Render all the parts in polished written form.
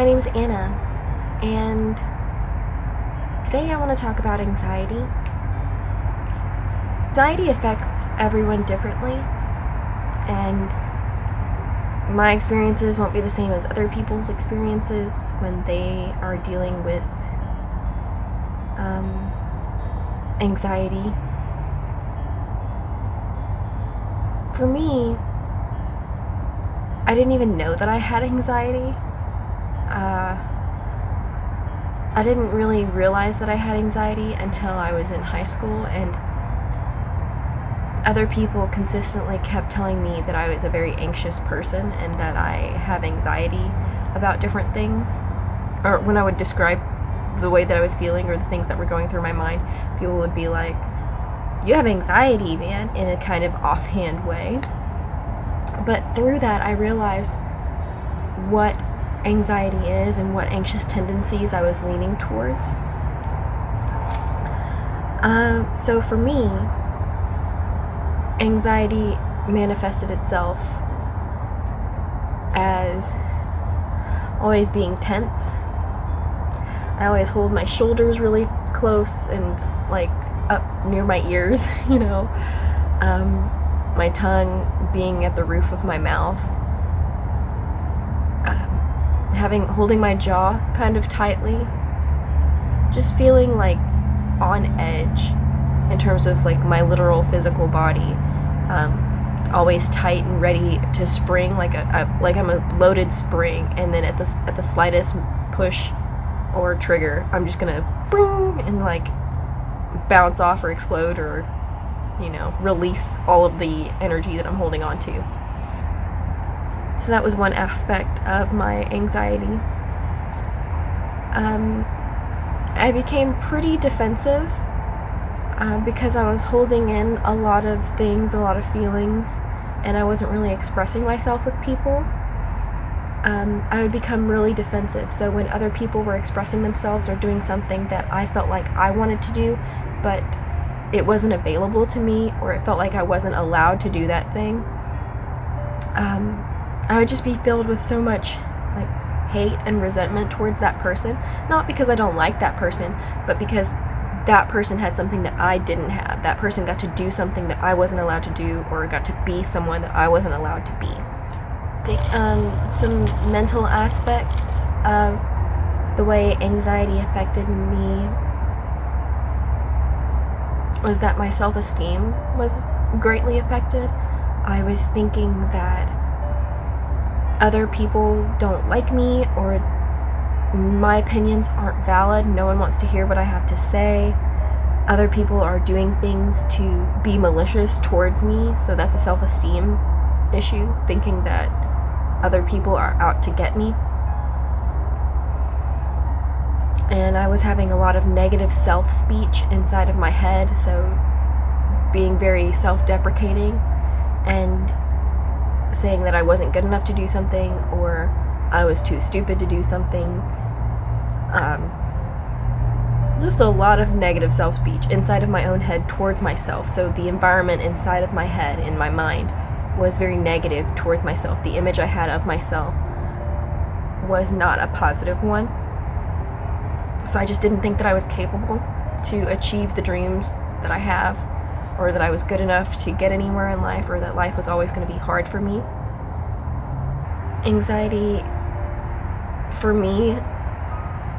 My name's Anna, and today I want to talk about anxiety. Anxiety affects everyone differently, and my experiences won't be the same as other people's experiences when they are dealing with anxiety. For me, I didn't even know that I had anxiety. I didn't really realize that I had anxiety until I was in high school, and other people consistently kept telling me that I was a very anxious person and that I have anxiety about different things. Or when I would describe the way that I was feeling or the things that were going through my mind, people would be like, "You have anxiety, man," in a kind of offhand way. But through that, I realized what anxiety is and what anxious tendencies I was leaning towards. So for me, anxiety manifested itself as always being tense. I always hold my shoulders really close and like up near my ears, my tongue being at the roof of my mouth, holding my jaw kind of tightly, just feeling like on edge in terms of like my literal physical body, always tight and ready to spring, like I'm a loaded spring, and then at the slightest push or trigger, I'm just gonna boom and like bounce off or explode or release all of the energy that I'm holding on to. So that was one aspect of my anxiety. I became pretty defensive because I was holding in a lot of things, a lot of feelings, and I wasn't really expressing myself with people. I would become really defensive. So when other people were expressing themselves or doing something that I felt like I wanted to do, but it wasn't available to me, or it felt like I wasn't allowed to do that thing, I would just be filled with so much like hate and resentment towards that person. Not because I don't like that person, but because that person had something that I didn't have. That person got to do something that I wasn't allowed to do, or got to be someone that I wasn't allowed to be. Some mental aspects of the way anxiety affected me was that my self-esteem was greatly affected. I was thinking that other people don't like me, or my opinions aren't valid. No one wants to hear what I have to say. Other people are doing things to be malicious towards me, so that's a self-esteem issue, thinking that other people are out to get me. And I was having a lot of negative self-speech inside of my head, so being very self-deprecating and saying that I wasn't good enough to do something, or I was too stupid to do something. Just a lot of negative self-speech inside of my own head towards myself. So the environment inside of my head, in my mind, was very negative towards myself. The image I had of myself was not a positive one. So I just didn't think that I was capable to achieve the dreams that I have, or that I was good enough to get anywhere in life, or that life was always going to be hard for me. Anxiety, for me,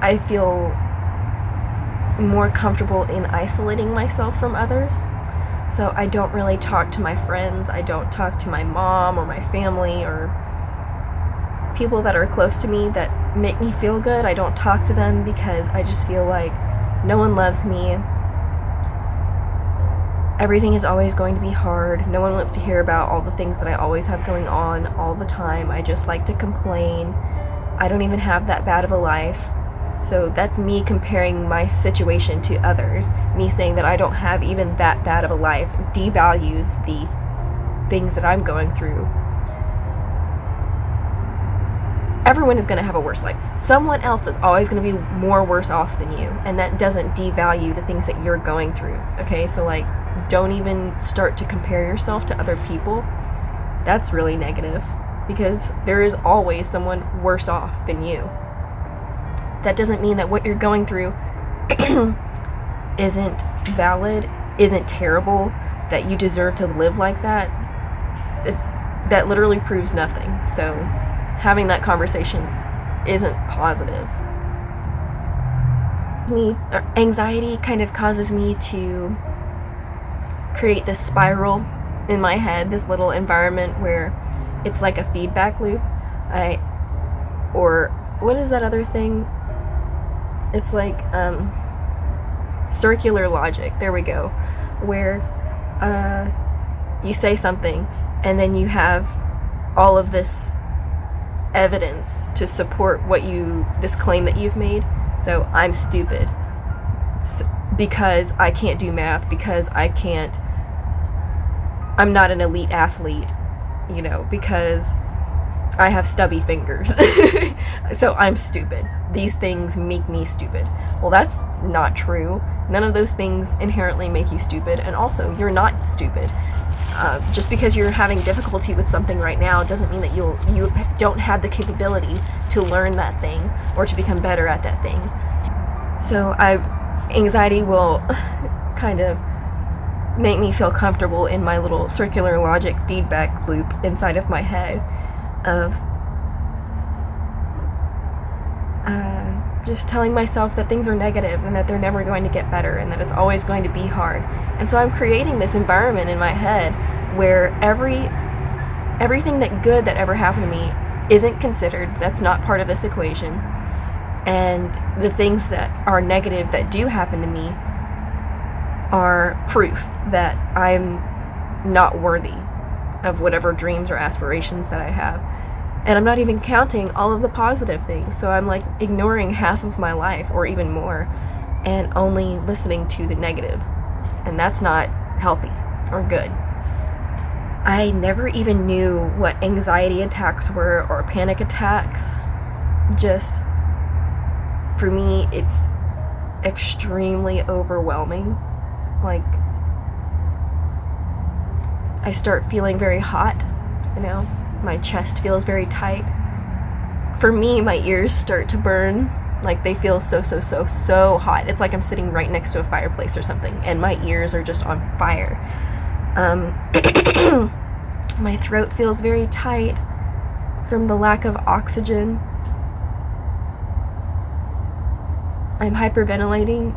I feel more comfortable in isolating myself from others. So I don't really talk to my friends. I don't talk to my mom or my family or people that are close to me that make me feel good. I don't talk to them because I just feel like no one loves me. Everything is always going to be hard. No one wants to hear about all the things that I always have going on all the time. I just like to complain. I don't even have that bad of a life. So that's me comparing my situation to others. Me saying that I don't have even that bad of a life devalues the things that I'm going through. Everyone is going to have a worse life. Someone else is always going to be more worse off than you, and that doesn't devalue the things that you're going through. Okay, so like, don't even start to compare yourself to other people. That's really negative, because there is always someone worse off than you. that doesn't mean that what you're going through isn't valid, isn't terrible, that you deserve to live like that. That literally proves nothing. So having that conversation isn't positive. Anxiety kind of causes me to create this spiral in my head, this little environment where it's like a feedback loop. Or what is that other thing? It's like circular logic. There we go. Where you say something and then you have all of this evidence to support this claim that you've made. So I'm stupid because I can't do math, because I'm not an elite athlete, because I have stubby fingers. So I'm stupid. These things make me stupid. Well, that's not true. None of those things inherently make you stupid, and also, you're not stupid. Just because you're having difficulty with something right now doesn't mean that you don't have the capability to learn that thing or to become better at that thing. So anxiety will kind of make me feel comfortable in my little circular logic feedback loop inside of my head of just telling myself that things are negative and that they're never going to get better and that it's always going to be hard. And so I'm creating this environment in my head where everything that good that ever happened to me isn't considered. That's not part of this equation. And the things that are negative that do happen to me are proof that I'm not worthy of whatever dreams or aspirations that I have. And I'm not even counting all of the positive things. So I'm like ignoring half of my life or even more and only listening to the negative. And that's not healthy or good. I never even knew what anxiety attacks were or panic attacks. Just, for me, it's extremely overwhelming. Like, I start feeling very hot, my chest feels very tight. For me, my ears start to burn, like they feel so hot. It's like I'm sitting right next to a fireplace or something, and my ears are just on fire. My throat feels very tight from the lack of oxygen. I'm hyperventilating,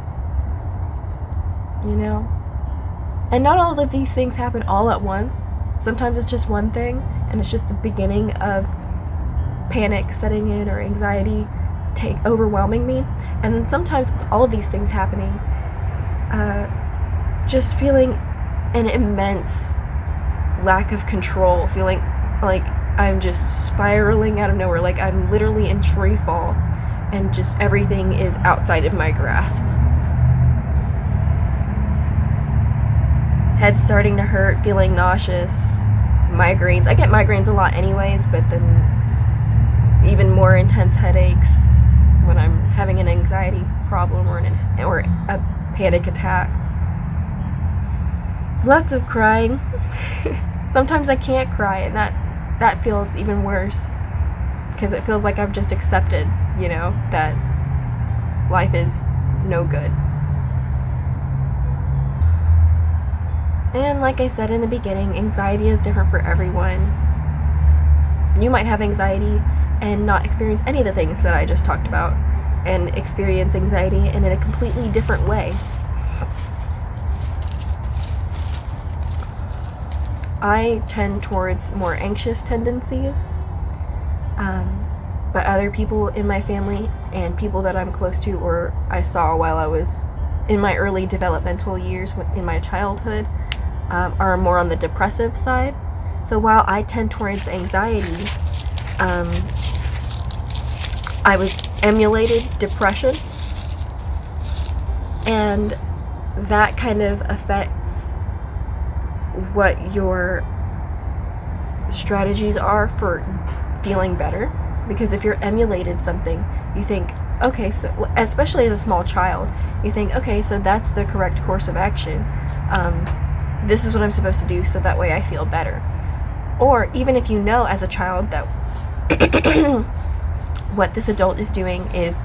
And not all of these things happen all at once. Sometimes it's just one thing, and it's just the beginning of panic setting in or anxiety overwhelming me. And then sometimes it's all of these things happening. Just feeling an immense lack of control, feeling like I'm just spiraling out of nowhere, like I'm literally in free fall, and just everything is outside of my grasp. Head starting to hurt, feeling nauseous, migraines. I get migraines a lot anyways, but then even more intense headaches when I'm having an anxiety problem or a panic attack. Lots of crying. Sometimes I can't cry, and that feels even worse because it feels like I've just accepted, that life is no good. And like I said in the beginning, anxiety is different for everyone. You might have anxiety and not experience any of the things that I just talked about, and experience anxiety in a completely different way. I tend towards more anxious tendencies, but other people in my family and people that I'm close to or I saw while I was in my early developmental years in my childhood are more on the depressive side. So while I tend towards anxiety, I was emulated depression, and that kind of affects what your strategies are for feeling better. Because if you're emulated something, you think, okay, so especially as a small child, you think, okay, so that's the correct course of action. This is what I'm supposed to do, so that way I feel better. Or even if you know as a child that what this adult is doing is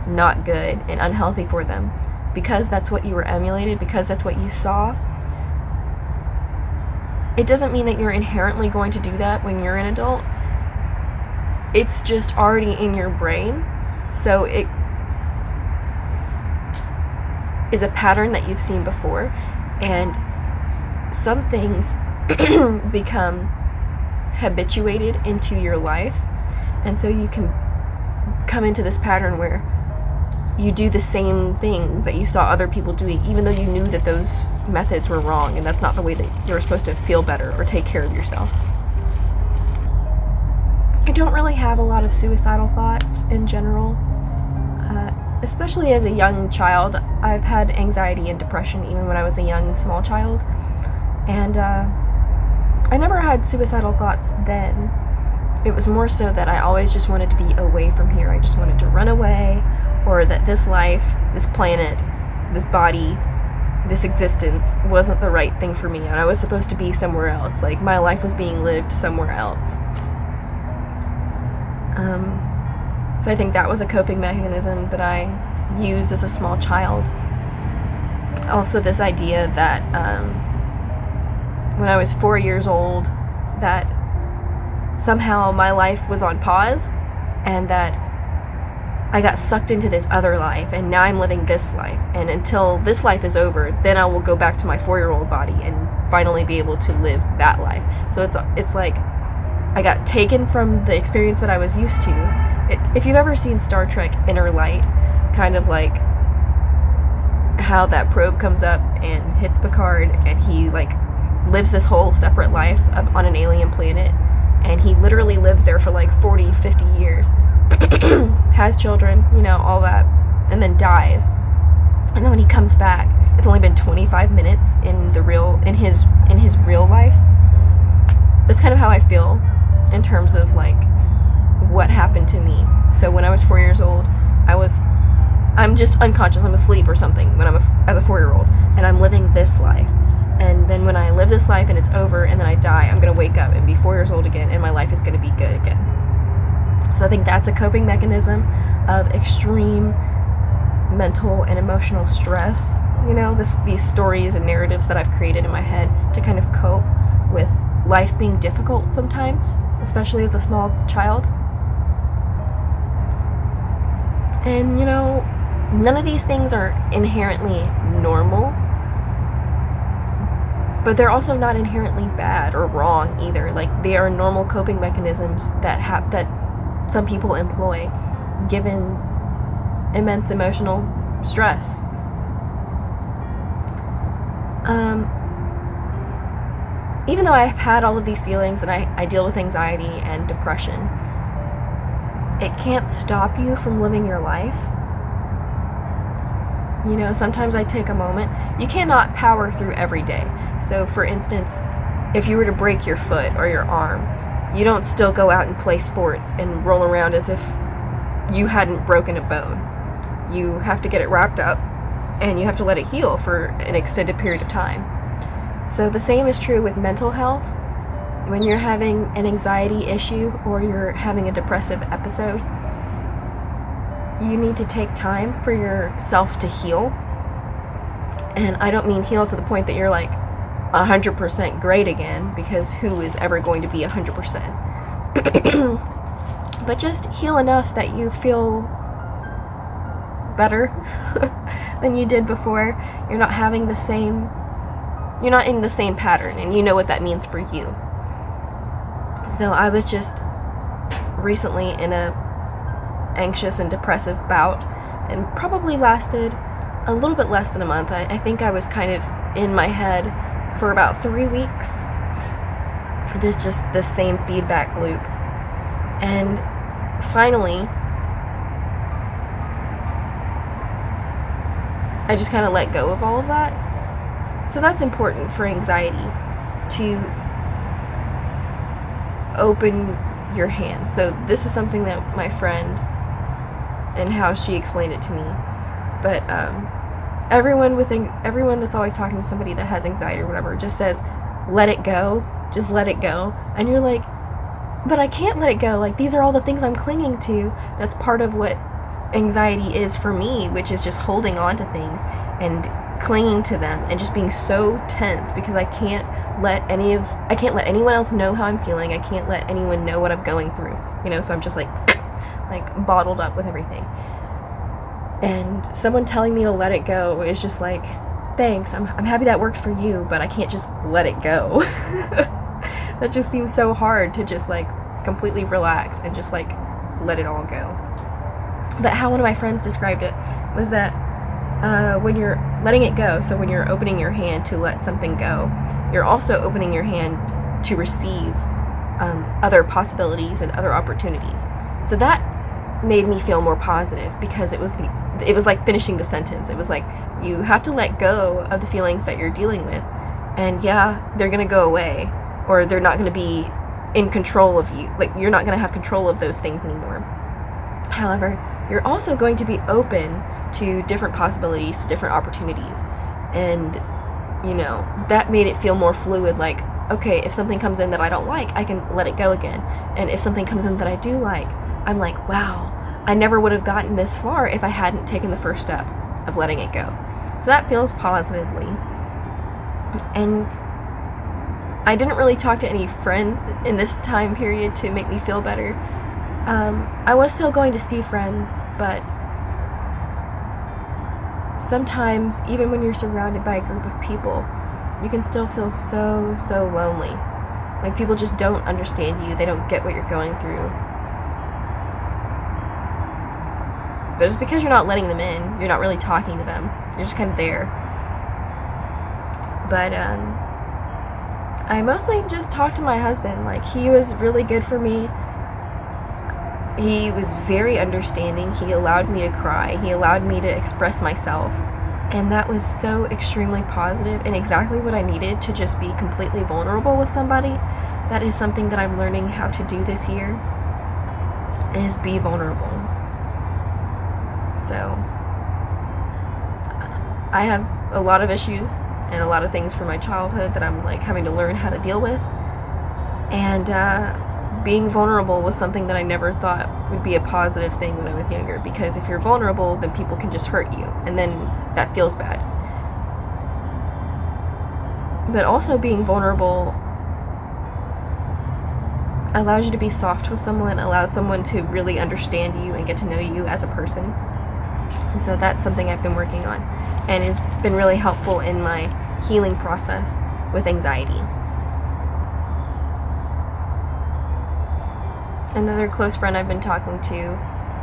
not good and unhealthy for them, because that's what you were emulated, because that's what you saw, it doesn't mean that you're inherently going to do that when you're an adult. It's just already in your brain. So it is a pattern that you've seen before, and some things become habituated into your life, and so you can come into this pattern where you do the same things that you saw other people doing, even though you knew that those methods were wrong and that's not the way that you're supposed to feel better or take care of yourself. I don't really have a lot of suicidal thoughts in general. Especially as a young child, I've had anxiety and depression even when I was a young, small child. And I never had suicidal thoughts then. It was more so that I always just wanted to be away from here. I just wanted to run away, or that this life, this planet, this body, this existence wasn't the right thing for me, and I was supposed to be somewhere else. Like, my life was being lived somewhere else. So I think that was a coping mechanism that I used as a small child. Also, this idea that when I was 4 years old, that somehow my life was on pause, and that I got sucked into this other life, and now I'm living this life, and until this life is over, then I will go back to my 4-year-old body and finally be able to live that life. So it's like I got taken from the experience that I was used to. If you've ever seen Star Trek Inner Light, kind of like how that probe comes up and hits Picard, and he like lives this whole separate life on an alien planet, and he literally lives there for like 40, 50 years, has children, all that, and then dies. And then when he comes back, it's only been 25 minutes in his real life. That's kind of how I feel in terms of like what happened to me. So when I was 4 years old, I'm just unconscious, I'm asleep or something when as a 4-year-old, and I'm living this life. And then when I live this life and it's over and then I die, I'm going to wake up and be 4 years old again, and my life is going to be good again. So I think that's a coping mechanism of extreme mental and emotional stress. These stories and narratives that I've created in my head to kind of cope with life being difficult sometimes, especially as a small child. And, none of these things are inherently normal, but they're also not inherently bad or wrong either. Like, they are normal coping mechanisms that some people employ given immense emotional stress. Even though I've had all of these feelings and I deal with anxiety and depression, it can't stop you from living your life. Sometimes I take a moment. You cannot power through every day. So, for instance, if you were to break your foot or your arm, you don't still go out and play sports and roll around as if you hadn't broken a bone. You have to get it wrapped up, and you have to let it heal for an extended period of time. So the same is true with mental health. When you're having an anxiety issue or you're having a depressive episode, you need to take time for yourself to heal. And I don't mean heal to the point that you're like 100% great again, because who is ever going to be 100%? But just heal enough that you feel better than you did before. You're not in the same pattern, and you know what that means for you. So I was just recently in a anxious and depressive bout, and probably lasted a little bit less than a month. I think I was kind of in my head for about 3 weeks. There's just the same feedback loop. And finally, I just kind of let go of all of that. So that's important for anxiety, to open your hands. So this is something that my friend and how she explained it to me. But everyone that's always talking to somebody that has anxiety or whatever just says, let it go, just let it go. And you're like, but I can't let it go. Like, these are all the things I'm clinging to. That's part of what anxiety is for me, which is just holding on to things and clinging to them and just being so tense because I can't let anyone else know how I'm feeling. I can't let anyone know what I'm going through, so I'm just like bottled up with everything. And someone telling me to let it go is just like, thanks, I'm happy that works for you, but I can't just let it go. That just seems so hard to just like completely relax and just like let it all go. But how one of my friends described it was that when you're letting it go, so when you're opening your hand to let something go, you're also opening your hand to receive other possibilities and other opportunities. So that made me feel more positive because it was like finishing the sentence. It was like, you have to let go of the feelings that you're dealing with, and yeah, they're gonna go away, or they're not gonna be in control of you. Like, you're not gonna have control of those things anymore. However, you're also going to be open to different possibilities, to different opportunities, and that made it feel more fluid. Like, okay, if something comes in that I don't like, I can let it go again, and if something comes in that I do like, I'm like, wow, I never would have gotten this far if I hadn't taken the first step of letting it go. So that feels positively. And I didn't really talk to any friends in this time period to make me feel better. I was still going to see friends, but sometimes, even when you're surrounded by a group of people, you can still feel so lonely. Like, people just don't understand you. They don't get what you're going through. But it's because you're not letting them in. You're not really talking to them. You're just kind of there. But I mostly just talked to my husband. Like, he was really good for me. He was very understanding. He allowed me to cry. He allowed me to express myself. And that was so extremely positive and exactly what I needed to just be completely vulnerable with somebody. That is something that I'm learning how to do this year, is be vulnerable. So I have a lot of issues and a lot of things from my childhood that I'm like having to learn how to deal with. And being vulnerable was something that I never thought would be a positive thing when I was younger, because if you're vulnerable, then people can just hurt you, and then that feels bad. But also, being vulnerable allows you to be soft with someone, allows someone to really understand you and get to know you as a person. And so that's something I've been working on, and has been really helpful in my healing process with anxiety. Another close friend I've been talking to,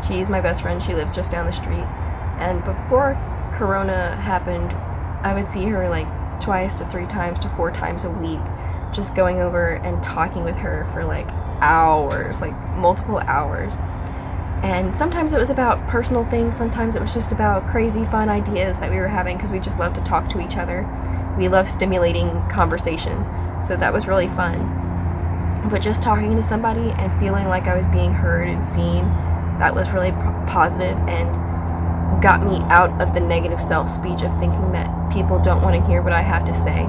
she's my best friend, she lives just down the street, and before Corona happened, I would see her like 2 to 3 to 4 times a week, just going over and talking with her for like hours, like multiple hours. And sometimes it was about personal things, sometimes it was just about crazy fun ideas that we were having, because we just love to talk to each other. We love stimulating conversation, so that was really fun. But just talking to somebody and feeling like I was being heard and seen, that was really positive and got me out of the negative self-speech of thinking that people don't want to hear what I have to say.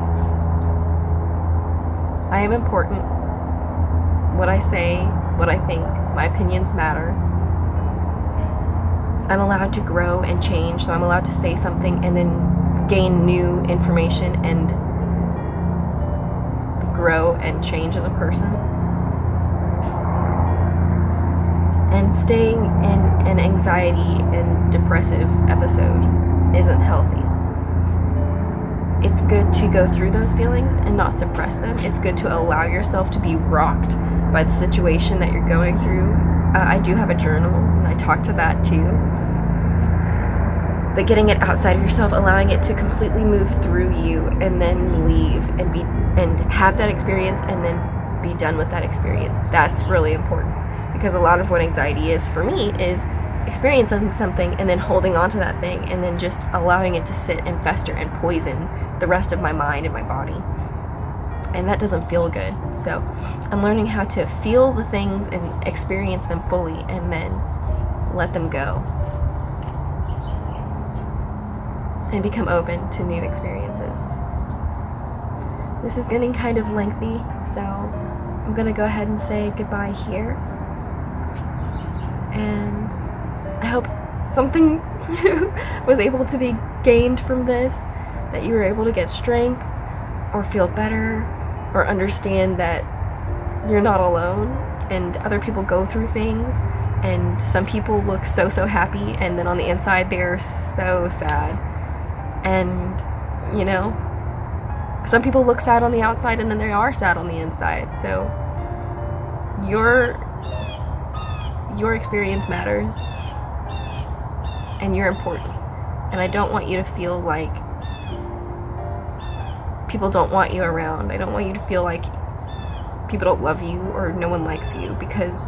I am important. What I say, what I think, my opinions matter. I'm allowed to grow and change, so I'm allowed to say something and then gain new information and grow and change as a person. And staying in an anxiety and depressive episode isn't healthy. It's good to go through those feelings and not suppress them. It's good to allow yourself to be rocked by the situation that you're going through. I do have a journal, and I talk to that too. But getting it outside of yourself, allowing it to completely move through you, and then leave and have that experience, and then be done with that experience. That's really important, because a lot of what anxiety is for me is experiencing something and then holding on to that thing and then just allowing it to sit and fester and poison the rest of my mind and my body. And that doesn't feel good. So I'm learning how to feel the things and experience them fully and then let them go. And become open to new experiences. This is getting kind of lengthy, so I'm going to go ahead and say goodbye here. And I hope something was able to be gained from this, that you were able to get strength or feel better or understand that you're not alone and other people go through things, and some people look so happy and then on the inside they're so sad. And you know, some people look sad on the outside and then they are sad on the inside. So your experience matters and you're important. And I don't want you to feel like people don't want you around. I don't want you to feel like people don't love you or no one likes you, because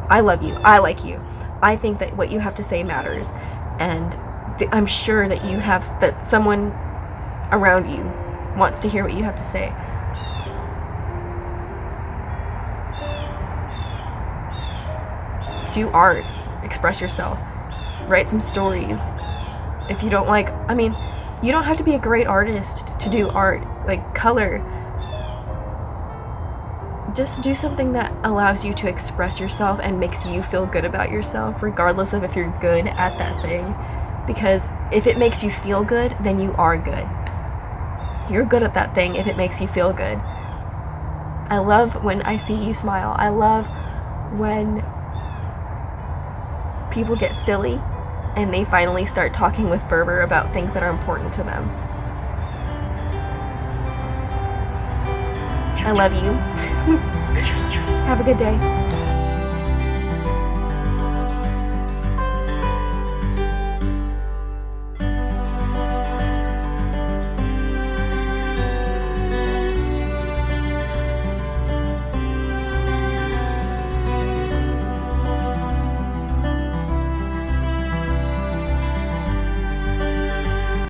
I love you. I like you. I think that what you have to say matters, and I'm sure that that someone around you wants to hear what you have to say. Do art. Express yourself. Write some stories. If you don't like, I mean, you don't have to be a great artist to do art, like color. Just do something that allows you to express yourself and makes you feel good about yourself, regardless of if you're good at that thing. Because if it makes you feel good, then you are good. You're good at that thing if it makes you feel good. I love when I see you smile. I love when people get silly and they finally start talking with fervor about things that are important to them. I love you. Have a good day.